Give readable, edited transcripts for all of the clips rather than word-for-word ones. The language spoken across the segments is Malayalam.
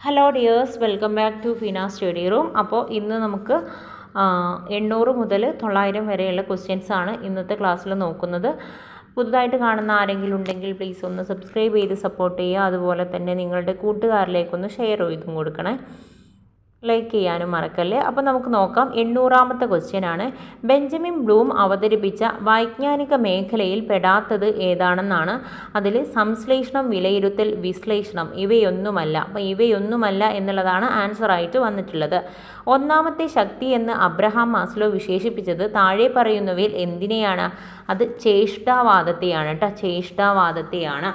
Hello dears, welcome back to Feena study room. അപ്പോൾ ഇന്ന് നമുക്ക് 800 മുതൽ 900 വരെയുള്ള ക്വസ്റ്റ്യൻസ് ആണ് ഇന്നത്തെ ക്ലാസ്സിൽ നോക്കുന്നത്. പുതുതായിട്ട് കാണുന്ന ആരെങ്കിലും ഉണ്ടെങ്കിൽ പ്ലീസ് ഒന്ന് സബ്സ്ക്രൈബ് ചെയ്ത് സപ്പോർട്ട് ചെയ്യുക. അതുപോലെ തന്നെ നിങ്ങളുടെ കൂട്ടുകാരിലേക്കൊന്ന് ഷെയർ ചെയ്തും കൊടുക്കണേ, ലൈക്ക് ചെയ്യാനും മറക്കല്ലേ. അപ്പോൾ നമുക്ക് നോക്കാം. 800ാമത്തെ ക്വസ്റ്റ്യൻ ആണ്. ബെഞ്ചമിൻ ബ്ലൂം അവതരിപ്പിച്ച വൈജ്ഞാനിക മേഖലയിൽ പെടാത്തത് ഏതാണെന്നാണ്. അതിൽ സംശ്ലേഷണം, വിലയിരുത്തൽ, വിശ്ലേഷണം ഇവയൊന്നുമല്ല. അപ്പോൾ ഇവയൊന്നുമല്ല എന്നുള്ളതാണ് ആൻസറായിട്ട് വന്നിട്ടുള്ളത്. ഒന്നാമത്തെ ശക്തി എന്ന് അബ്രഹാം മാസ്ലോ വിശേഷിപ്പിച്ചത് താഴെ പറയുന്നവയിൽ എന്തിനെയാണ്? അത് ചേഷ്ടാവാദത്തെയാണ് കേട്ടോ, ചേഷ്ടാവാദത്തെയാണ്.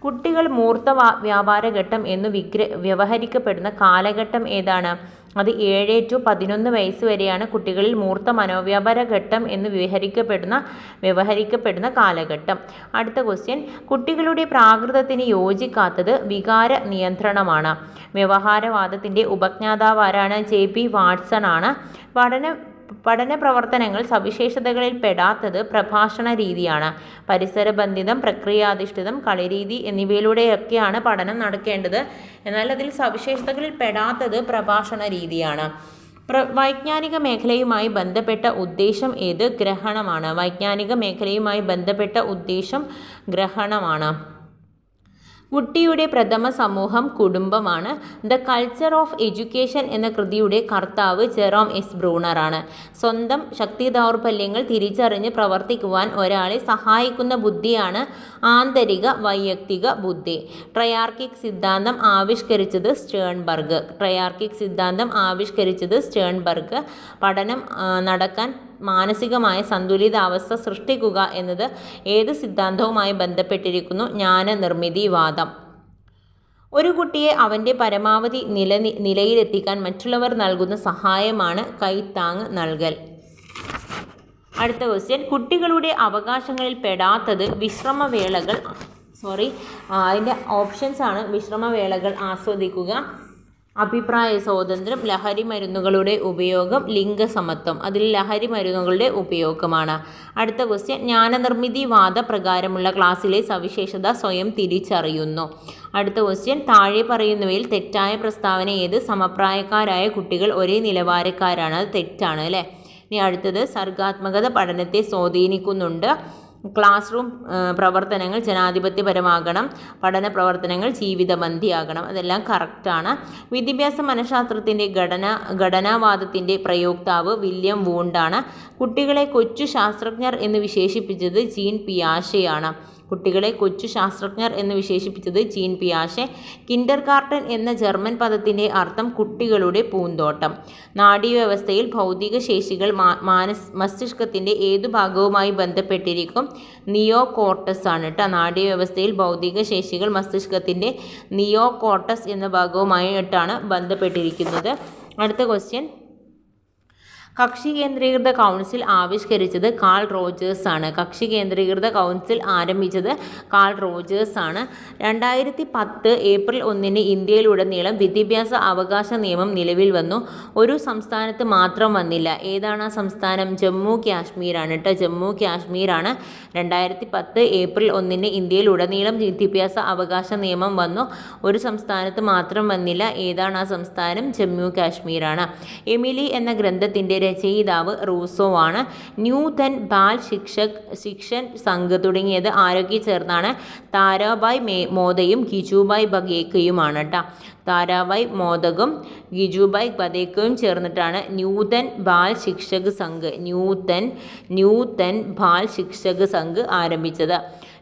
കുട്ടികൾ മൂർത്ത വ്യാപാരഘട്ടം എന്ന് വ്യവഹരിക്കപ്പെടുന്ന കാലഘട്ടം ഏതാണ്? അത് 7 to 11 വയസ്സ് വരെയാണ് കുട്ടികളിൽ മൂർത്ത മനോവ്യാപാര ഘട്ടം എന്ന് വ്യവഹരിക്കപ്പെടുന്ന കാലഘട്ടം. അടുത്ത ക്വസ്റ്റ്യൻ. കുട്ടികളുടെ പ്രാകൃതത്തിന് യോജിക്കാത്തത് വികാര നിയന്ത്രണമാണ്. വ്യവഹാരവാദത്തിൻ്റെ ഉപജ്ഞാതാവ് ആരാണ്? JP വാട്സൺ ആണ്. പഠന പ്രവർത്തനങ്ങൾ സവിശേഷതകളിൽ പെടാത്തത് പ്രഭാഷണ രീതിയാണ്. പരിസരബന്ധിതം, പ്രക്രിയാധിഷ്ഠിതം, കളിരീതി എന്നിവയിലൂടെയൊക്കെയാണ് പഠനം നടക്കേണ്ടത്. എന്നാൽ അതിൽ സവിശേഷതകളിൽ പെടാത്തത് പ്രഭാഷണ രീതിയാണ്. വൈജ്ഞാനിക മേഖലയുമായി ബന്ധപ്പെട്ട ഉദ്ദേശം ഏത്? ഗ്രഹണമാണ്. വൈജ്ഞാനിക മേഖലയുമായി ബന്ധപ്പെട്ട ഉദ്ദേശം ഗ്രഹണമാണ്. കുട്ടിയുടെ പ്രഥമ സമൂഹം കുടുംബമാണ്. ദ കൾച്ചർ ഓഫ് എഡ്യൂക്കേഷൻ എന്ന കൃതിയുടെ കർത്താവ് ജെറോം എസ് ബ്രൂണറാണ്. സ്വന്തം ശക്തി ദൗർബല്യങ്ങൾ തിരിച്ചറിഞ്ഞ് പ്രവർത്തിക്കുവാൻ ഒരാളെ സഹായിക്കുന്ന ബുദ്ധിയാണ് ആന്തരിക വൈയക്തിക ബുദ്ധി. ട്രയാർക്കിക് സിദ്ധാന്തം ആവിഷ്കരിച്ചത് സ്റ്റേൺബർഗ്. പഠനം നടക്കാൻ മാനസികമായ സന്തുലിതാവസ്ഥ സൃഷ്ടിക്കുക എന്നത് ഏത് സിദ്ധാന്തവുമായി ബന്ധപ്പെട്ടിരിക്കുന്നു? ജ്ഞാനനിർമ്മിതിവാദം. ഒരു കുട്ടിയെ അവൻ്റെ പരമാവധി നിലയിലെത്തിക്കാൻ മറ്റുള്ളവർ നൽകുന്ന സഹായമാണ് കൈത്താങ് നൽകൽ. അടുത്ത ക്വസ്റ്റ്യൻ. കുട്ടികളുടെ അവകാശങ്ങളിൽ പെടാത്തത് അതിൻ്റെ ഓപ്ഷൻസ് ആണ്. വിശ്രമവേളകൾ ആസ്വദിക്കുക, അഭിപ്രായ സ്വാതന്ത്ര്യം, ലഹരി മരുന്നുകളുടെ ഉപയോഗം, ലിംഗസമത്വം. അതിൽ ലഹരി മരുന്നുകളുടെ ഉപയോഗമാണ്. അടുത്ത ക്വസ്റ്റ്യൻ. ജ്ഞാനനിർമ്മിതിവാദ പ്രകാരമുള്ള ക്ലാസ്സിലെ സവിശേഷത സ്വയം തിരിച്ചറിയുന്നു. അടുത്ത ക്വസ്റ്റ്യൻ. താഴെ പറയുന്നവയിൽ തെറ്റായ പ്രസ്താവന ഏത്? സമപ്രായക്കാരായ കുട്ടികൾ ഒരേ നിലവാരക്കാരാണ്. അത് തെറ്റാണ് അല്ലേ. ഇനി അടുത്തത്. സർഗാത്മകത പഠനത്തെ സ്വാധീനിക്കുന്നുണ്ട്. ക്ലാസ് റൂം പ്രവർത്തനങ്ങൾ ജനാധിപത്യപരമാകണം, പഠന പ്രവർത്തനങ്ങൾ ജീവിതബന്ധിയാകണം. അതെല്ലാം കറക്റ്റാണ്. വിദ്യാഭ്യാസ മനഃശാസ്ത്രത്തിൻ്റെ ഘടനാവാദത്തിൻ്റെ പ്രയോക്താവ് വില്യം വൂണ്ടാണ്. കുട്ടികളെ കൊച്ചു ശാസ്ത്രജ്ഞർ എന്ന് വിശേഷിപ്പിച്ചത് ജീൻ പിയാഷെയാണ്. കിൻഡർഗാർട്ടൻ എന്ന ജർമ്മൻ പദത്തിൻ്റെ അർത്ഥം കുട്ടികളുടെ പൂന്തോട്ടം. നാഡീവ്യവസ്ഥയിൽ ഭൗതിക ശേഷികൾ മസ്തിഷ്കത്തിൻ്റെ ഏതു ഭാഗവുമായി ബന്ധപ്പെട്ടിരിക്കും? നിയോകോർട്ടസ് ആണ് കേട്ടോ. നാഡീവ്യവസ്ഥയിൽ ഭൗതിക ശേഷികൾ മസ്തിഷ്കത്തിൻ്റെ നിയോകോർട്ടസ് എന്ന ഭാഗവുമായിട്ടാണ് ബന്ധപ്പെട്ടിരിക്കുന്നത്. അടുത്ത ക്വസ്റ്റ്യൻ. കക്ഷി കേന്ദ്രീകൃത കൗൺസിൽ ആവിഷ്കരിച്ചത് കാൾ റോജേഴ്സ് ആണ്. കക്ഷി കേന്ദ്രീകൃത കൗൺസിൽ ആരംഭിച്ചത് കാൾ റോജേഴ്സ് ആണ്. 2010 ഏപ്രിൽ 1 ഇന്ത്യയിലുടനീളം വിദ്യാഭ്യാസ അവകാശ നിയമം നിലവിൽ വന്നു. ഒരു സംസ്ഥാനത്ത് മാത്രം വന്നില്ല. ഏതാണ് ആ സംസ്ഥാനം? ജമ്മു കാശ്മീരാണ് കേട്ടോ. ജമ്മു കാശ്മീരാണ്. 2010 ഏപ്രിൽ 1 ഇന്ത്യയിലുടനീളം വിദ്യാഭ്യാസ അവകാശ നിയമം വന്നു. ഒരു സംസ്ഥാനത്ത് മാത്രം വന്നില്ല. ഏതാണ് ആ സംസ്ഥാനം? ജമ്മു കാശ്മീരാണ്. എമിലി എന്ന ഗ്രന്ഥത്തിൻ്റെ രചയിതാവ് റൂസോ ആണ്. ന്യൂതൻ, ബാൽ ശിക്ഷൻ സംഘ് തുടങ്ങിയത് ആരൊക്കെ ചേർന്നാണ്? താരാബായ് മോദയും ഗിജുബായ് ബഗേക്കയുമാണ് കേട്ടോ. താരാബായ് മോദകും ഗിജുബായ് ബഗേക്കയും ചേർന്നിട്ടാണ് ന്യൂതൻ ബാൽ ശിക്ഷക് സംഘ് ആരംഭിച്ചത്.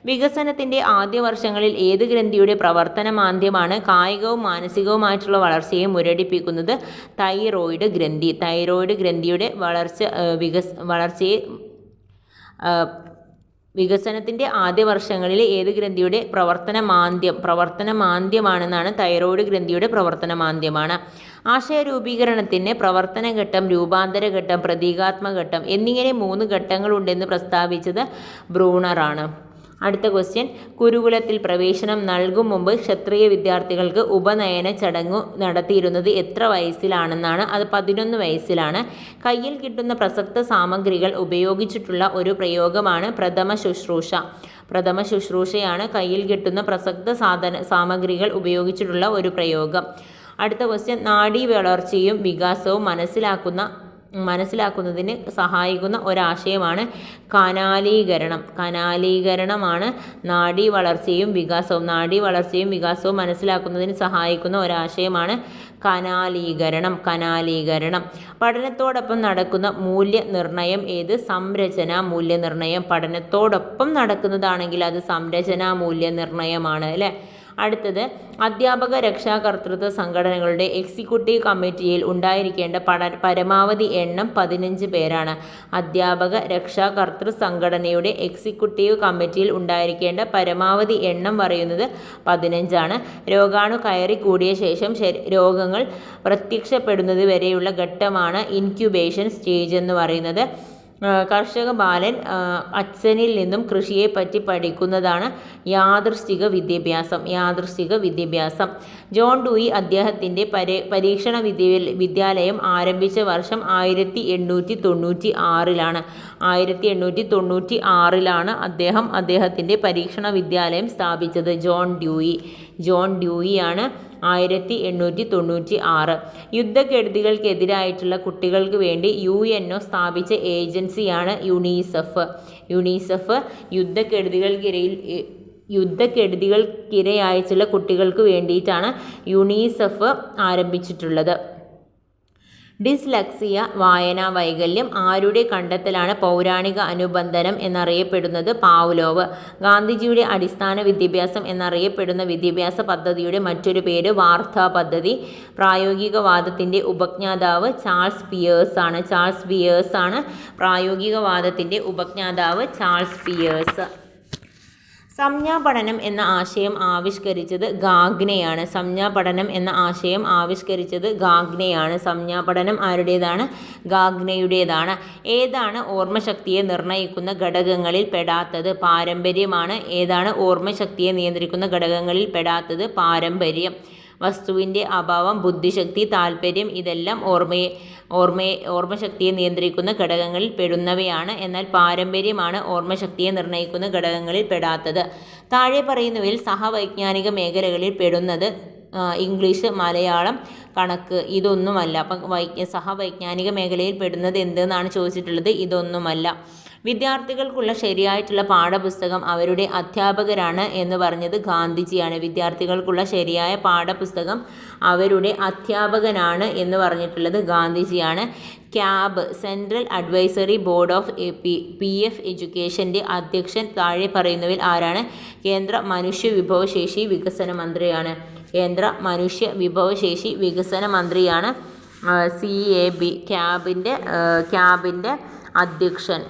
വികസനത്തിൻ്റെ ആദ്യ വർഷങ്ങളിൽ ഏത് ഗ്രന്ഥിയുടെ പ്രവർത്തന മാന്ദ്യമാണ് കായികവും മാനസികവുമായിട്ടുള്ള വളർച്ചയെ മുരടിപ്പിക്കുന്നത്? തൈറോയിഡ് ഗ്രന്ഥി. തൈറോയിഡ് ഗ്രന്ഥിയുടെ വികസനത്തിൻ്റെ ആദ്യ വർഷങ്ങളിൽ ഏത് ഗ്രന്ഥിയുടെ പ്രവർത്തന മാന്ദ്യമാണെന്നാണ്? തൈറോയിഡ് ഗ്രന്ഥിയുടെ പ്രവർത്തന മാന്ദ്യമാണ്. ആശയ രൂപീകരണത്തിന് പ്രവർത്തനഘട്ടം, രൂപാന്തരഘട്ടം, പ്രതീകാത്മഘട്ടം എന്നിങ്ങനെ 3 ഘട്ടങ്ങളുണ്ടെന്ന് പ്രസ്താവിച്ചത് ബ്രൂണറാണ്. അടുത്ത ക്വസ്റ്റ്യൻ. ഗുരുകുലത്തിൽ പ്രവേശനം നൽകും മുമ്പ് ക്ഷത്രിയ വിദ്യാർത്ഥികൾക്ക് ഉപനയന ചടങ്ങു നടത്തിയിരുന്നത് എത്ര വയസ്സിലാണെന്നാണ്? അത് 11 വയസ്സിലാണ്. കയ്യിൽ കിട്ടുന്ന പ്രസക്ത സാമഗ്രികൾ ഉപയോഗിച്ചിട്ടുള്ള ഒരു പ്രയോഗമാണ് പ്രഥമ ശുശ്രൂഷയാണ് കയ്യിൽ കിട്ടുന്ന പ്രസക്ത സാമഗ്രികൾ ഉപയോഗിച്ചിട്ടുള്ള ഒരു പ്രയോഗം. അടുത്ത ക്വസ്റ്റ്യൻ, നാഡീ വളർച്ചയും വികാസവും മനസ്സിലാക്കുന്നതിന് സഹായിക്കുന്ന ഒരാശയമാണ് കനാലീകരണം. കനാലീകരണമാണ് നാഡീ വളർച്ചയും വികാസവും മനസ്സിലാക്കുന്നതിന് സഹായിക്കുന്ന ഒരാശയമാണ് കനാലീകരണം. പഠനത്തോടൊപ്പം നടക്കുന്ന മൂല്യനിർണ്ണയം ഏത്? സംരചനാ മൂല്യനിർണ്ണയം. പഠനത്തോടൊപ്പം നടക്കുന്നതാണെങ്കിൽ അത് സംരചനാ മൂല്യനിർണ്ണയമാണ് അല്ലേ. അടുത്തത്, അധ്യാപക രക്ഷാകർതൃത്വ സംഘടനകളുടെ എക്സിക്യൂട്ടീവ് കമ്മിറ്റിയിൽ ഉണ്ടായിരിക്കേണ്ട പരമാവധി എണ്ണം 15 പേരാണ്. അധ്യാപക രക്ഷാകർതൃ സംഘടനയുടെ എക്സിക്യൂട്ടീവ് കമ്മിറ്റിയിൽ ഉണ്ടായിരിക്കേണ്ട പരമാവധി എണ്ണം പറയുന്നത് 15 ആണ്. രോഗാണു കയറി കൂടിയ ശേഷം രോഗങ്ങൾ പ്രത്യക്ഷപ്പെടുന്നത് വരെയുള്ള ഘട്ടമാണ് ഇൻക്യുബേഷൻ സ്റ്റേജ് എന്ന് പറയുന്നത്. കർഷക ബാലൻ അച്ഛനിൽ നിന്നും കൃഷിയെപ്പറ്റി പഠിക്കുന്നതാണ് യാദൃശ്ചിക വിദ്യാഭ്യാസം. ജോൺ ഡൂയി അദ്ദേഹത്തിൻ്റെ പരീക്ഷണ വിദ്യാലയം ആരംഭിച്ച വർഷം 1896 1896 അദ്ദേഹം അദ്ദേഹത്തിൻ്റെ പരീക്ഷണ വിദ്യാലയം സ്ഥാപിച്ചത്. ജോൺ ഡ്യൂയി ആണ് 1896. യുദ്ധക്കെടുതികൾക്കെതിരായിട്ടുള്ള കുട്ടികൾക്ക് വേണ്ടി UNO സ്ഥാപിച്ച ഏജൻസിയാണ് യുണിസെഫ്. യുദ്ധക്കെടുതികൾക്കിരയായിട്ടുള്ള കുട്ടികൾക്ക് വേണ്ടിയിട്ടാണ് യുണിസെഫ് ആരംഭിച്ചിട്ടുള്ളത്. ഡിസ്ലെക്സിയ, വായനാ വൈകല്യം ആരുടെ കണ്ടെത്തലാണ് പൗരാണിക അനുബന്ധനം എന്നറിയപ്പെടുന്നത്? പാവ്ലോവ്. ഗാന്ധിജിയുടെ അടിസ്ഥാന വിദ്യാഭ്യാസം എന്നറിയപ്പെടുന്ന വിദ്യാഭ്യാസ പദ്ധതിയുടെ മറ്റൊരു പേര് വാർത്താ പദ്ധതി. പ്രായോഗികവാദത്തിൻ്റെ ഉപജ്ഞാതാവ് ചാൾസ് പിയേഴ്സ് ആണ്. പ്രായോഗികവാദത്തിൻ്റെ ഉപജ്ഞാതാവ് ചാൾസ് പിയേഴ്സ്. സംജ്ഞാപഠനം എന്ന ആശയം ആവിഷ്കരിച്ചത് ഗാഗ്നെയാണ്. സംജ്ഞാപഠനം ആരുടേതാണ്? ഗാഗ്നെയുടേതാണ്. ഏതാണ് ഓർമ്മശക്തിയെ നിർണ്ണയിക്കുന്ന ഘടകങ്ങളിൽ പെടാത്തത്? പാരമ്പര്യമാണ്. ഏതാണ് ഓർമ്മശക്തിയെ നിയന്ത്രിക്കുന്ന ഘടകങ്ങളിൽ പെടാത്തത്? പാരമ്പര്യം. വസ്തുവിൻ്റെ അഭാവം, ബുദ്ധിശക്തി, താൽപ്പര്യം ഇതെല്ലാം ഓർമ്മശക്തിയെ നിയന്ത്രിക്കുന്ന ഘടകങ്ങളിൽ പെടുന്നവയാണ്. എന്നാൽ പാരമ്പര്യമാണ് ഓർമ്മശക്തിയെ നിർണ്ണയിക്കുന്ന ഘടകങ്ങളിൽ പെടാത്തത്. താഴെ പറയുന്നവയിൽ സഹവൈജ്ഞാനിക മേഖലകളിൽ പെടുന്നത് ഇംഗ്ലീഷ്, മലയാളം, കണക്ക് ഇതൊന്നുമല്ല. അപ്പം സഹവൈജ്ഞാനിക മേഖലയിൽ പെടുന്നത് എന്തെന്നാണ് ചോദിച്ചിട്ടുള്ളത്? ഇതൊന്നുമല്ല. വിദ്യാർത്ഥികൾക്കുള്ള ശരിയായിട്ടുള്ള പാഠപുസ്തകം അവരുടെ അധ്യാപകരാണ് എന്ന് പറഞ്ഞത് ഗാന്ധിജിയാണ്. വിദ്യാർത്ഥികൾക്കുള്ള ശരിയായ പാഠപുസ്തകം അവരുടെ അധ്യാപകനാണ് എന്ന് പറഞ്ഞിട്ടുള്ളത് ഗാന്ധിജിയാണ്. CAB, central advisory board of PF എഡ്യൂക്കേഷൻ്റെ അധ്യക്ഷൻ താഴെ പറയുന്നവയിൽ ആരാണ്? കേന്ദ്ര മനുഷ്യവിഭവശേഷി വികസന മന്ത്രിയാണ്. CAB, ക്യാബിൻ്റെ അധ്യക്ഷൻ.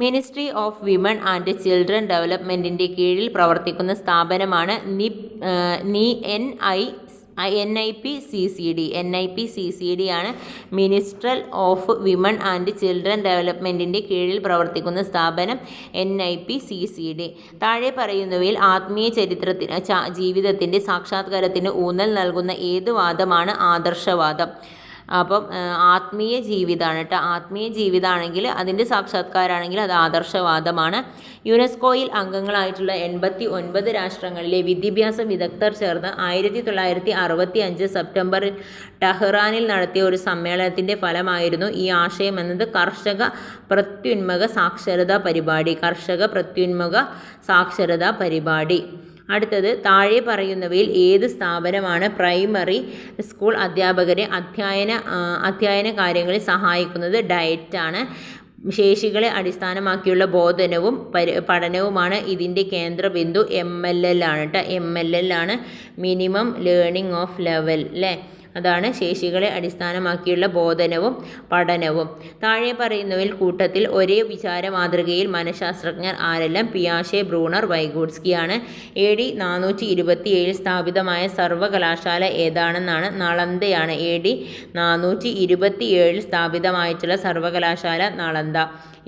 Ministry of women and children ഡെവലപ്മെൻറ്റിൻ്റെ കീഴിൽ പ്രവർത്തിക്കുന്ന സ്ഥാപനമാണ് NIPCCD ആണ്. Ministry of women and children ഡെവലപ്മെൻറ്റിൻ്റെ കീഴിൽ പ്രവർത്തിക്കുന്ന സ്ഥാപനം NIPCCD. താഴെ പറയുന്നവയിൽ ആത്മീയ ജീവിതത്തിൻ്റെ സാക്ഷാത്കാരത്തിന് ഊന്നൽ നൽകുന്ന ഏത് വാദമാണ് ആദർശവാദം? അപ്പം ആത്മീയ ജീവിതമാണ് കേട്ടോ. ആത്മീയ ജീവിതമാണെങ്കിൽ അതിൻ്റെ സാക്ഷാത്കാരമാണെങ്കിൽ അത് ആദർശവാദമാണ്. യുനെസ്കോയിൽ അംഗങ്ങളായിട്ടുള്ള 89 രാഷ്ട്രങ്ങളിലെ വിദ്യാഭ്യാസ വിദഗ്ധർ ചേർന്ന് 1965 സെപ്റ്റംബറിൽ ടെഹ്റാനിൽ നടത്തിയ ഒരു സമ്മേളനത്തിൻ്റെ ഫലമായിരുന്നു ഈ ആശയം എന്നത് കർഷക പ്രത്യുന്മുഖ സാക്ഷരതാ പരിപാടി. അടുത്തത്, താഴെ പറയുന്നവയിൽ ഏത് സ്ഥാപനമാണ് പ്രൈമറി സ്കൂൾ അധ്യാപകരെ അധ്യയന കാര്യങ്ങളിൽ സഹായിക്കുന്നത്? ഡയറ്റാണ്. ശേഷികളെ അടിസ്ഥാനമാക്കിയുള്ള ബോധനവും പഠനവുമാണ് ഇതിൻ്റെ കേന്ദ്രബിന്ദു. MLL ആണ് കേട്ടോ. MLL ആണ്, മിനിമം ലേണിംഗ് ഓഫ് ലെവൽ അല്ലേ. അതാണ് ശേഷികളെ അടിസ്ഥാനമാക്കിയുള്ള ബോധനവും പഠനവും. താഴെ പറയുന്നവയിൽ കൂട്ടത്തിൽ ഒരേ വിചാര മാതൃകയിൽ മനഃശാസ്ത്രജ്ഞർ ആരെല്ലാം? പിയാഷെ, ബ്രൂണർ, വൈഗോട്സ്കി ആണ്. AD 427 സ്ഥാപിതമായ സർവകലാശാല ഏതാണെന്നാണ്? നളന്ദയാണ്. AD 427 സ്ഥാപിതമായിട്ടുള്ള സർവകലാശാല നളന്ദ.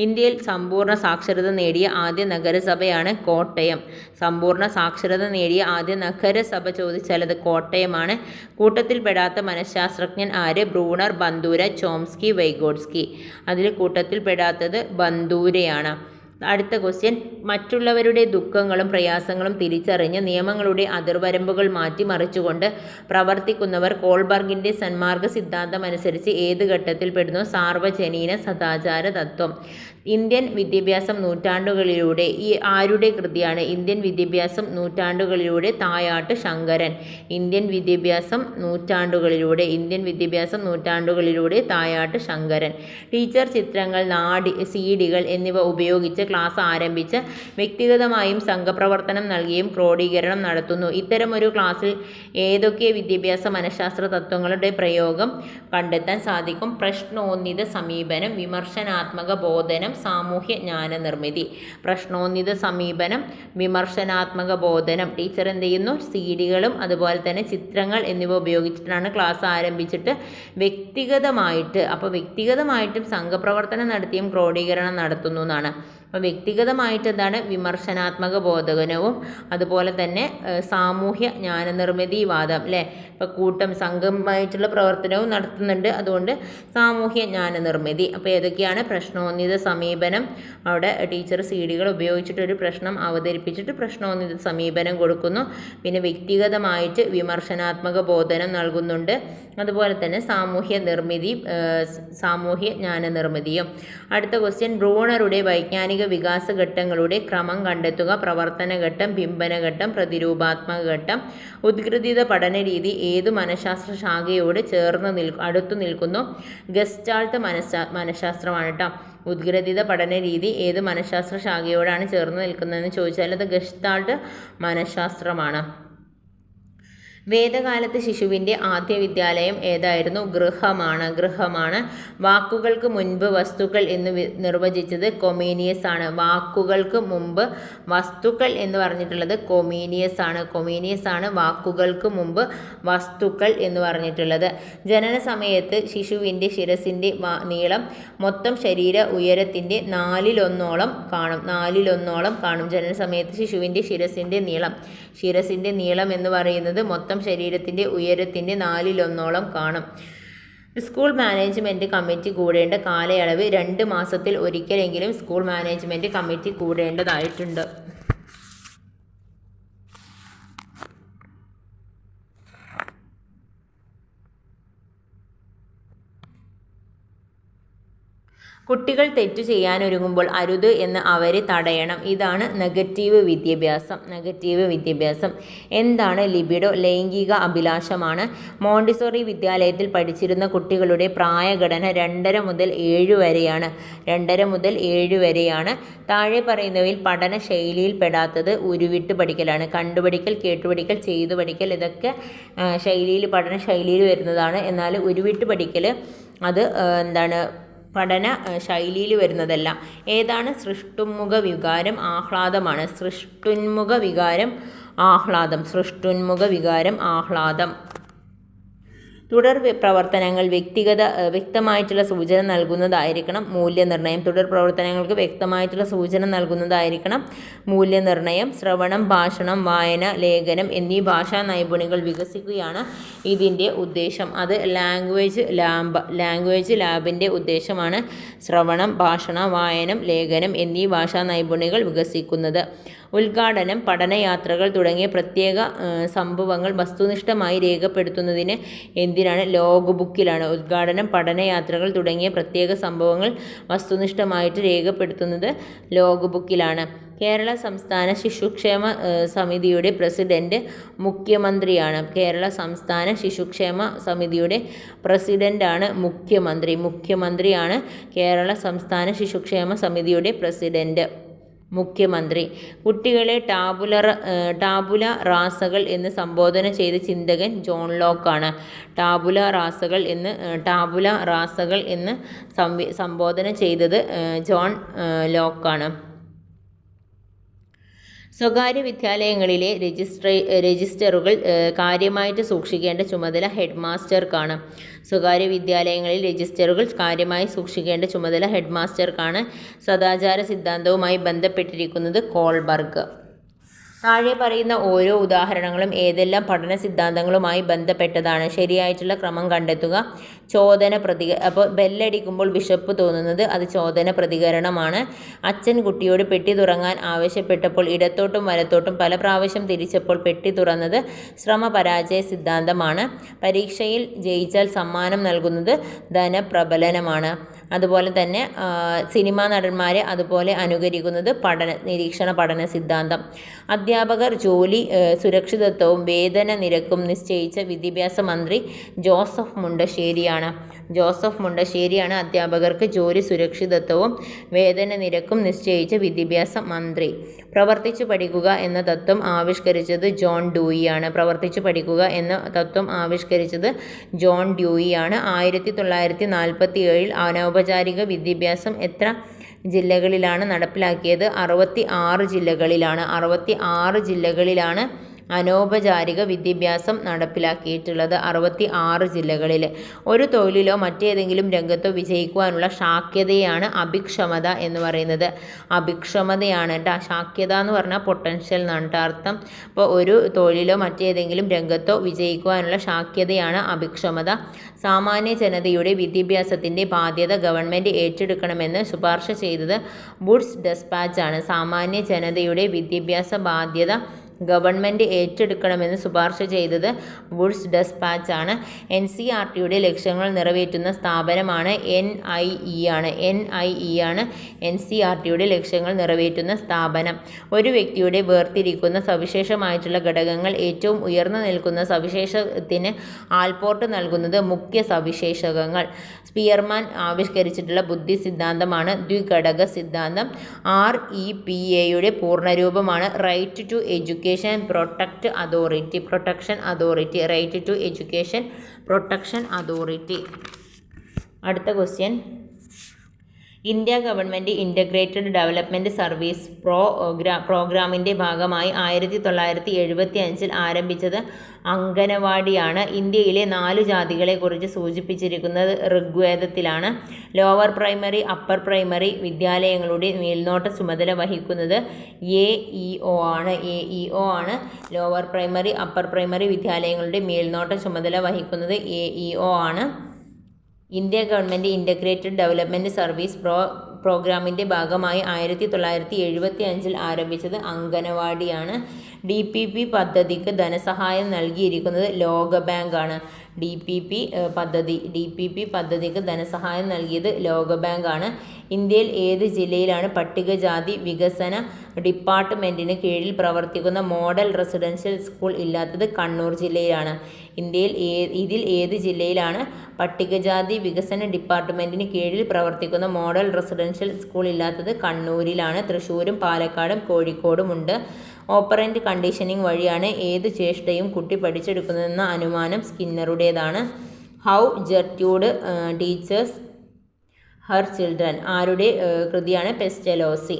ഇന്ത്യയിൽ സമ്പൂർണ്ണ സാക്ഷരത നേടിയ ആദ്യ നഗരസഭയാണ് കോട്ടയം. സമ്പൂർണ്ണ സാക്ഷരത നേടിയ ആദ്യ നഗരസഭ ചോദിച്ചാൽ അത് കോട്ടയമാണ്. കൂട്ടത്തിൽപ്പെടാത്ത മനഃശാസ്ത്രജ്ഞൻ ആര്? Bruner, ബന്ദൂര, Chomsky, Vygotsky. അതിൽ കൂട്ടത്തിൽപ്പെടാത്തത് ബന്ദൂരയാണ്. അടുത്ത ക്വസ്റ്റ്യൻ, മറ്റുള്ളവരുടെ ദുഃഖങ്ങളും പ്രയാസങ്ങളും തിരിച്ചറിഞ്ഞ് നിയമങ്ങളുടെ അതിർവരമ്പുകൾ മാറ്റിമറിച്ചുകൊണ്ട് പ്രവർത്തിക്കുന്നവർ കോൾബർഗിൻ്റെ സന്മാർഗ സിദ്ധാന്തം അനുസരിച്ച് ഏത് ഘട്ടത്തിൽ പെടുന്നു? സാർവജനീന സദാചാര തത്വം. ഇന്ത്യൻ വിദ്യാഭ്യാസം നൂറ്റാണ്ടുകളിലൂടെ ആരുടെ കൃതിയാണ്? ഇന്ത്യൻ വിദ്യാഭ്യാസം നൂറ്റാണ്ടുകളിലൂടെ തായാട്ട് ശങ്കരൻ. ഇന്ത്യൻ വിദ്യാഭ്യാസം നൂറ്റാണ്ടുകളിലൂടെ തായാട്ട് ശങ്കരൻ. ടീച്ചർ ചിത്രങ്ങൾ, CD-കൾ എന്നിവ ഉപയോഗിച്ച് ക്ലാസ് ആരംഭിച്ച് വ്യക്തിഗതമായും സംഘപ്രവർത്തനം നൽകിയും ക്രോഡീകരണം നടത്തുന്നു. ഇത്തരമൊരു ക്ലാസ്സിൽ ഏതൊക്കെ വിദ്യാഭ്യാസ മനഃശാസ്ത്ര തത്വങ്ങളുടെ പ്രയോഗം കണ്ടെത്താൻ സാധിക്കും? പ്രശ്നോന്നത സമീപനം, വിമർശനാത്മക ബോധനം, സാമൂഹ്യ ജ്ഞാന നിർമ്മിതി. പ്രശ്നോന്നത സമീപനം, വിമർശനാത്മക ബോധനം. ടീച്ചർ എന്ത് ചെയ്യുന്നു? CD-കളും അതുപോലെ തന്നെ ചിത്രങ്ങൾ എന്നിവ ഉപയോഗിച്ചിട്ടാണ് ക്ലാസ് ആരംഭിച്ചിട്ട് വ്യക്തിഗതമായിട്ടും സംഘപ്രവർത്തനം നടത്തിയും ക്രോഡീകരണം നടത്തുന്നു എന്നാണ്. അപ്പോൾ വ്യക്തിഗതമായിട്ട് എന്താണ്? വിമർശനാത്മക ബോധനവും അതുപോലെ തന്നെ സാമൂഹ്യ ജ്ഞാനനിർമ്മിതിവാദം അല്ലേ, ഇപ്പോൾ സംഘമായിട്ടുള്ള പ്രവർത്തനവും നടത്തുന്നുണ്ട്. അതുകൊണ്ട് സാമൂഹ്യ ജ്ഞാനനിർമ്മിതി. അപ്പോൾ ഏതൊക്കെയാണ്? പ്രശ്നോന്നത സമീപനം, അവിടെ ടീച്ചർ CD-കൾ ഉപയോഗിച്ചിട്ടൊരു പ്രശ്നം അവതരിപ്പിച്ചിട്ട് പ്രശ്നോന്നത സമീപനം കൊടുക്കുന്നു. പിന്നെ വ്യക്തിഗതമായിട്ട് വിമർശനാത്മക ബോധനം നൽകുന്നുണ്ട്. അതുപോലെ തന്നെ സാമൂഹ്യ ജ്ഞാനനിർമ്മിതിയും. അടുത്ത ക്വസ്റ്റ്യൻ, ഭ്രൂണരുടെ വൈജ്ഞാനിക വികാസഘട്ടങ്ങളുടെ ക്രമം കണ്ടെത്തുക. പ്രവർത്തനഘട്ടം, ബിംബനഘട്ടം, പ്രതിരൂപാത്മക ഘട്ടം. ഉദ്ഗ്രഥിത പഠന രീതി ഏതു മനഃശാസ്ത്ര ശാഖയോട് അടുത്തു നിൽക്കുന്നു? ഗസ്റ്റാൾട്ട് മനഃശാസ്ത്രമാണ് കേട്ടോ. ഉദ്ഗ്രഥിത പഠന രീതി ഏത് മനഃശാസ്ത്ര ശാഖയോടാണ് ചേർന്ന് നിൽക്കുന്നതെന്ന് ചോദിച്ചാൽ അത് ഗസ്റ്റാൾട്ട് മനഃശാസ്ത്രമാണ്. വേദകാലത്ത് ശിശുവിൻ്റെ ആദ്യ വിദ്യാലയം ഏതായിരുന്നു? ഗൃഹമാണ്. വാക്കുകൾക്ക് മുൻപ് വസ്തുക്കൾ എന്ന് നിർവചിച്ചത് കൊമീനിയസ് ആണ്. വാക്കുകൾക്ക് മുമ്പ് വസ്തുക്കൾ എന്ന് പറഞ്ഞിട്ടുള്ളത് കൊമീനിയസ് ആണ്. വാക്കുകൾക്ക് മുമ്പ് വസ്തുക്കൾ എന്ന് പറഞ്ഞിട്ടുള്ളത്. ജനന സമയത്ത് ശിശുവിൻ്റെ ശിരസിൻ്റെ നീളം മൊത്തം ശരീര ഉയരത്തിൻ്റെ 4/1 കാണും. ജനന സമയത്ത് ശിശുവിൻ്റെ ശിരസിൻ്റെ നീളം എന്ന് പറയുന്നത് മൊത്തം ശരീരത്തിൻ്റെ ഉയരത്തിൻ്റെ 4/1 കാണും. സ്കൂൾ മാനേജ്മെൻറ്റ് കമ്മിറ്റി കൂടേണ്ട കാലയളവ് 2 മാസത്തിൽ ഒരിക്കലെങ്കിലും സ്കൂൾ മാനേജ്മെൻറ്റ് കമ്മിറ്റി കൂടേണ്ടതായിട്ടുണ്ട്. കുട്ടികൾ തെറ്റു ചെയ്യാനൊരുങ്ങുമ്പോൾ അരുത് എന്ന് അവരെ തടയണം. ഇതാണ് നെഗറ്റീവ് വിദ്യാഭ്യാസം. എന്താണ് ലിബിഡോ? ലൈംഗിക അഭിലാഷമാണ്. മോണ്ടിസോറി വിദ്യാലയത്തിൽ പഠിച്ചിരുന്ന കുട്ടികളുടെ പ്രായഘടന 2.5 മുതൽ 7 വരെയാണ്. താഴെ പറയുന്നവയിൽ പഠന ശൈലിയിൽ പെടാത്തത് ഉരുവിട്ട് പഠിക്കലാണ്. കണ്ടുപഠിക്കൽ, കേട്ടുപഠിക്കൽ, ചെയ്തു പഠിക്കൽ ഇതൊക്കെ പഠന ശൈലിയിൽ വരുന്നതാണ്. എന്നാൽ ഉരുവിട്ട് പഠിക്കൽ അത് പഠന ശൈലിയിൽ വരുന്നതല്ല. ഏതാണ്? സൃഷ്ടുന്മുഖ വികാരം ആഹ്ലാദമാണ്. സൃഷ്ടുന്മുഖ വികാരം ആഹ്ലാദം. തുടർ പ്രവർത്തനങ്ങൾ വ്യക്തമായിട്ടുള്ള സൂചന നൽകുന്നതായിരിക്കണം മൂല്യനിർണ്ണയം. തുടർ പ്രവർത്തനങ്ങൾക്ക് വ്യക്തമായിട്ടുള്ള സൂചന നൽകുന്നതായിരിക്കണം മൂല്യനിർണ്ണയം. ശ്രവണം, ഭാഷണം, വായന, ലേഖനം എന്നീ ഭാഷാ നൈപുണ്യങ്ങൾ വികസിക്കുകയാണ് ഇതിൻ്റെ ഉദ്ദേശം. അത് ലാംഗ്വേജ് ലാബിൻ്റെ ഉദ്ദേശമാണ് ശ്രവണം, ഭാഷണം, വായനം, ലേഖനം എന്നീ ഭാഷാ നൈപുണ്യങ്ങൾ വികസിക്കുന്നത്. ഉദ്ഘാടനം, പഠനയാത്രകൾ തുടങ്ങിയ പ്രത്യേക സംഭവങ്ങൾ വസ്തുനിഷ്ഠമായി രേഖപ്പെടുത്തുന്നതിന് എന്തിനാണ്? ലോഗ് ബുക്കിലാണ്. ഉദ്ഘാടനം, പഠനയാത്രകൾ തുടങ്ങിയ പ്രത്യേക സംഭവങ്ങൾ വസ്തുനിഷ്ഠമായിട്ട് രേഖപ്പെടുത്തുന്നത് ലോഗ് ബുക്കിലാണ്. കേരള സംസ്ഥാന ശിശുക്ഷേമ സമിതിയുടെ പ്രസിഡന്റ് മുഖ്യമന്ത്രിയാണ്. കേരള സംസ്ഥാന ശിശുക്ഷേമ സമിതിയുടെ പ്രസിഡന്റാണ് മുഖ്യമന്ത്രിയാണ് കേരള സംസ്ഥാന ശിശുക്ഷേമ സമിതിയുടെ പ്രസിഡന്റ്. മുഖ്യമന്ത്രി. കുട്ടികളെ ടാബുല റാസകൾ എന്ന് സംബോധന ചെയ്ത ചിന്തകൻ ജോൺ ലോക്കാണ്. ടാബുല റാസകൾ എന്ന് സംബോധന ചെയ്തത് ജോൺ ലോക്കാണ്. സ്വകാര്യ വിദ്യാലയങ്ങളിലെ രജിസ്റ്ററുകൾ കാര്യമായിട്ട് സൂക്ഷിക്കേണ്ട ചുമതല ഹെഡ് മാസ്റ്റർക്കാണ്. സ്വകാര്യ വിദ്യാലയങ്ങളിൽ രജിസ്റ്ററുകൾ കാര്യമായി സൂക്ഷിക്കേണ്ട ചുമതല ഹെഡ് മാസ്റ്റർക്കാണ്. സദാചാര സിദ്ധാന്തവുമായി ബന്ധപ്പെട്ടിരിക്കുന്നത് കോൾബർഗ്. താഴെ പറയുന്ന ഓരോ ഉദാഹരണങ്ങളും ഏതെല്ലാം പഠന സിദ്ധാന്തങ്ങളുമായി ബന്ധപ്പെട്ടതാണ്? ശരിയായിട്ടുള്ള ക്രമം കണ്ടെത്തുക. ചോദന അപ്പോൾ ബെല്ലടിക്കുമ്പോൾ വിശപ്പ് തോന്നുന്നത് അത് ചോദന പ്രതികരണമാണ്. അച്ഛൻ കുട്ടിയോട് പെട്ടി തുറങ്ങാൻ ആവശ്യപ്പെട്ടപ്പോൾ ഇടത്തോട്ടും വലത്തോട്ടും പല പ്രാവശ്യം തിരിച്ചപ്പോൾ പെട്ടി തുറന്നത് ശ്രമപരാജയ സിദ്ധാന്തമാണ്. പരീക്ഷയിൽ ജയിച്ചാൽ സമ്മാനം നൽകുന്നത് ധനപ്രബലനമാണ്. അതുപോലെ തന്നെ സിനിമാ നടന്മാരെ അതുപോലെ അനുകരിക്കുന്നത് നിരീക്ഷണ പഠന സിദ്ധാന്തം. അധ്യാപകർ ജോലി സുരക്ഷിതത്വവും വേതന നിരക്കും നിശ്ചയിച്ച വിദ്യാഭ്യാസ മന്ത്രി ജോസഫ് മുണ്ടശ്ശേരിയാണ് അധ്യാപകർക്ക് ജോലി സുരക്ഷിതത്വവും വേതന നിരക്കും നിശ്ചയിച്ച വിദ്യാഭ്യാസ മന്ത്രി. പ്രവർത്തിച്ചു പഠിക്കുക എന്ന തത്വം ആവിഷ്കരിച്ചത് ജോൺ ഡ്യൂയിയാണ്. 1947 അനൗപചാരിക വിദ്യാഭ്യാസം എത്ര ജില്ലകളിലാണ് നടപ്പിലാക്കിയത്? 66 ജില്ലകളിലാണ് അനൗപചാരിക വിദ്യാഭ്യാസം നടപ്പിലാക്കിയിട്ടുള്ളത്. 66 ജില്ലകളിൽ. ഒരു തൊഴിലിലോ മറ്റേതെങ്കിലും രംഗത്തോ വിജയിക്കുവാനുള്ള ശാക്യതയാണ് അഭിക്ഷമത എന്ന് പറയുന്നത്. അഭിക്ഷമതയാണ് കേട്ടോ. ശാക്യത എന്ന് പറഞ്ഞാൽ പൊട്ടൻഷ്യൽ എന്നാണ് കേട്ടോ അർത്ഥം. അപ്പോൾ ഒരു തൊഴിലിലോ മറ്റേതെങ്കിലും രംഗത്തോ വിജയിക്കുവാനുള്ള ശാക്യതയാണ് അഭിക്ഷമത. സാമാന്യ ജനതയുടെ വിദ്യാഭ്യാസത്തിൻ്റെ ബാധ്യത ഗവൺമെൻറ് ഏറ്റെടുക്കണമെന്ന് ശുപാർശ ചെയ്തത് വുഡ്സ് ഡെസ്പാച്ച് ആണ്. സാമാന്യ ജനതയുടെ വിദ്യാഭ്യാസ ബാധ്യത ഗവൺമെൻറ് ഏറ്റെടുക്കണമെന്ന് ശുപാർശ ചെയ്തത് വുഡ്സ് ഡെസ്പാച്ച് ആണ്. NCERTയുടെ ലക്ഷ്യങ്ങൾ നിറവേറ്റുന്ന സ്ഥാപനമാണ് NIE ആണ്. NCERTയുടെ ലക്ഷ്യങ്ങൾ നിറവേറ്റുന്ന സ്ഥാപനം. ഒരു വ്യക്തിയുടെ വേർതിരിക്കുന്ന സവിശേഷമായിട്ടുള്ള ഘടകങ്ങൾ ഏറ്റവും ഉയർന്നു നിൽക്കുന്ന സവിശേഷത്തിന് ആൾപോർട്ട് നൽകുന്നത് മുഖ്യ സവിശേഷകങ്ങൾ. സ്പിയർമാൻ ആവിഷ്കരിച്ചിട്ടുള്ള ബുദ്ധി സിദ്ധാന്തമാണ് ദ്വിഘടക സിദ്ധാന്തം. REPAയുടെ പൂർണ്ണരൂപമാണ് right to education protection authority. Right to education protection authority. അടുത്ത question. India government integrated development service പ്രോഗ്രാമിൻ്റെ ഭാഗമായി 1975 ആരംഭിച്ചത് അംഗനവാടിയാണ്. ഇന്ത്യയിലെ 4 ജാതികളെക്കുറിച്ച് സൂചിപ്പിച്ചിരിക്കുന്നത് ഋഗ്വേദത്തിലാണ്. ലോവർ പ്രൈമറി അപ്പർ പ്രൈമറി വിദ്യാലയങ്ങളുടെ മേൽനോട്ട ചുമതല വഹിക്കുന്നത് AEO ആണ്. ലോവർ പ്രൈമറി അപ്പർ പ്രൈമറി വിദ്യാലയങ്ങളുടെ മേൽനോട്ട ചുമതല വഹിക്കുന്നത് AEO ആണ്. India government integrated development service പ്രോഗ്രാമിൻ്റെ ഭാഗമായി 1975 ആരംഭിച്ചത് അംഗനവാടിയാണ്. DPP പദ്ധതിക്ക് ധനസഹായം നൽകിയിരിക്കുന്നത് ലോകബാങ്കാണ്. DPP പദ്ധതിക്ക് ധനസഹായം നൽകിയത് ലോകബാങ്കാണ്. ഇന്ത്യയിൽ ഏത് ജില്ലയിലാണ് പട്ടികജാതി വികസന ഡിപ്പാർട്ട്മെൻറ്റിന് കീഴിൽ പ്രവർത്തിക്കുന്ന മോഡൽ റെസിഡൻഷ്യൽ സ്കൂൾ ഇല്ലാത്തത്? കണ്ണൂർ ജില്ലയിലാണ്. ഇതിൽ ഏത് ജില്ലയിലാണ് പട്ടികജാതി വികസന ഡിപ്പാർട്ട്മെൻറ്റിന് കീഴിൽ പ്രവർത്തിക്കുന്ന മോഡൽ റെസിഡൻഷ്യൽ സ്കൂൾ ഇല്ലാത്തത്? കണ്ണൂരിലാണ്. തൃശ്ശൂരും പാലക്കാടും കോഴിക്കോടുമുണ്ട്. ഓപ്പറൻ്റ് കണ്ടീഷനിങ് വഴിയാണ് ഏത് ചേഷ്ടയും കുട്ടി പഠിച്ചെടുക്കുന്നതെന്ന അനുമാനം സ്കിന്നറുടേതാണ്. ഹൗ ജെർട്യൂഡ് ടീച്ചേഴ്സ് ഹർ ചിൽഡ്രൻ ആരുടെ കൃതിയാണ്? പെസ്റ്റലോസി.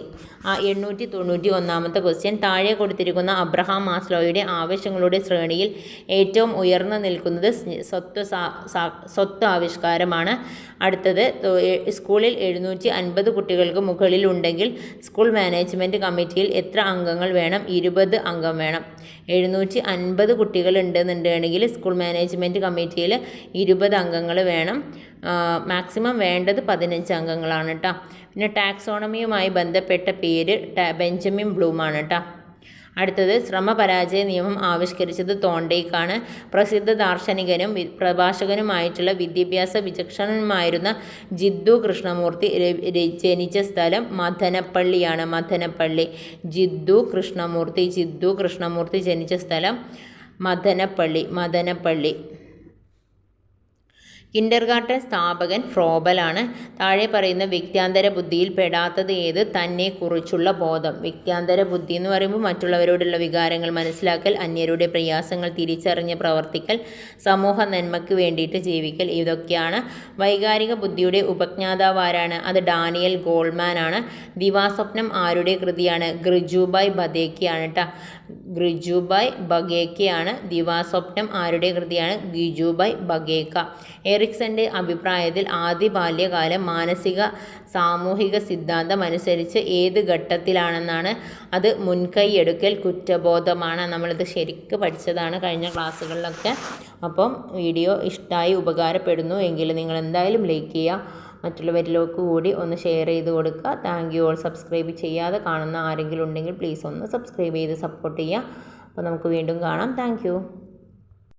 891 ക്വസ്റ്റ്യൻ. താഴെ കൊടുത്തിരിക്കുന്ന അബ്രഹാം മാസ്ലോയുടെ ആവശ്യങ്ങളുടെ ശ്രേണിയിൽ ഏറ്റവും ഉയർന്നു നിൽക്കുന്നത് സ്വത്ത് ആവിഷ്കാരമാണ്. അടുത്തത്, സ്കൂളിൽ 750 കുട്ടികൾക്ക് മുകളിലുണ്ടെങ്കിൽ സ്കൂൾ മാനേജ്മെൻറ്റ് കമ്മിറ്റിയിൽ എത്ര അംഗങ്ങൾ വേണം? 20 അംഗം വേണം. 750 കുട്ടികൾ ഉണ്ടെന്നുണ്ടെങ്കിൽ സ്കൂൾ മാനേജ്മെൻറ്റ് കമ്മിറ്റിയിൽ 20 അംഗങ്ങൾ വേണം. മാക്സിമം വേണ്ടത് 15 അംഗങ്ങളാണ് കേട്ടോ. പിന്നെ ടാക്സോണമിയുമായി ബന്ധപ്പെട്ട പേര് ബെഞ്ചമിൻ ബ്ലൂമാണ് കേട്ടോ. അടുത്തത്, ശ്രമപരാജയ നിയമം ആവിഷ്കരിച്ചത് തോണ്ടേക്കാണ്. പ്രസിദ്ധ ദാർശനികനും പ്രഭാഷകനുമായിട്ടുള്ള വിദ്യാഭ്യാസ വിചക്ഷണനുമായിരുന്ന ജിദ്ദു കൃഷ്ണമൂർത്തി ജനിച്ച സ്ഥലം മദനപ്പള്ളിയാണ്. ജിദ്ദു കൃഷ്ണമൂർത്തി ജനിച്ച സ്ഥലം മദനപ്പള്ളി. കിൻഡർഗാർട്ടൻ സ്ഥാപകൻ ഫ്രോബലാണ്. താഴെ പറയുന്ന വ്യക്ത്യാന്തര ബുദ്ധിയിൽ പെടാത്തത് ഏത്? തന്നെക്കുറിച്ചുള്ള ബോധം. വ്യക്ത്യാന്തര ബുദ്ധി എന്ന് പറയുമ്പോൾ മറ്റുള്ളവരോടുള്ള വികാരങ്ങൾ മനസ്സിലാക്കൽ, അന്യരുടെ പ്രയാസങ്ങൾ തിരിച്ചറിഞ്ഞ് പ്രവർത്തിക്കൽ, സമൂഹ നന്മയ്ക്ക് വേണ്ടിയിട്ട് ജീവിക്കൽ, ഇതൊക്കെയാണ്. വൈകാരിക ബുദ്ധിയുടെ ഉപജ്ഞാതാവ് ആരാണ്? അത് ഡാനിയൽ ഗോൾമാൻ ആണ്. ദിവാസ്വപ്നം ആരുടെ കൃതിയാണ്? ഗിജുഭായ് ബഗേക്കയാണ് കേട്ടോ. ദിവാസ്വപ്നം ആരുടെ കൃതിയാണ്? ഗിജുഭായ് ബഗേക്ക. എറിക്സന്റെ അഭിപ്രായത്തിൽ ആദ്യ ബാല്യകാലം മാനസിക സാമൂഹിക സിദ്ധാന്തം അനുസരിച്ച് ഏത് ഘട്ടത്തിലാണെന്നാണ്? അത് മുൻകൈയെടുക്കൽ കുറ്റബോധമാണ്. നമ്മളിത് ശരിക്കും പഠിച്ചതാണ് കഴിഞ്ഞ ക്ലാസ്സുകളിലൊക്കെ. അപ്പം വീഡിയോ ഇഷ്ടമായി ഉപകാരപ്പെടുന്നു എങ്കിൽ നിങ്ങൾ എന്തായാലും ലൈക്ക് ചെയ്യുക, മറ്റുള്ളവരിലേക്ക് കൂടി ഒന്ന് ഷെയർ ചെയ്ത് കൊടുക്കുക. Thank you all. സബ്സ്ക്രൈബ് ചെയ്യാതെ കാണുന്ന ആരെങ്കിലും ഉണ്ടെങ്കിൽ പ്ലീസ് ഒന്ന് സബ്സ്ക്രൈബ് ചെയ്ത് സപ്പോർട്ട് ചെയ്യുക. അപ്പോൾ നമുക്ക് വീണ്ടും കാണാം. Thank you.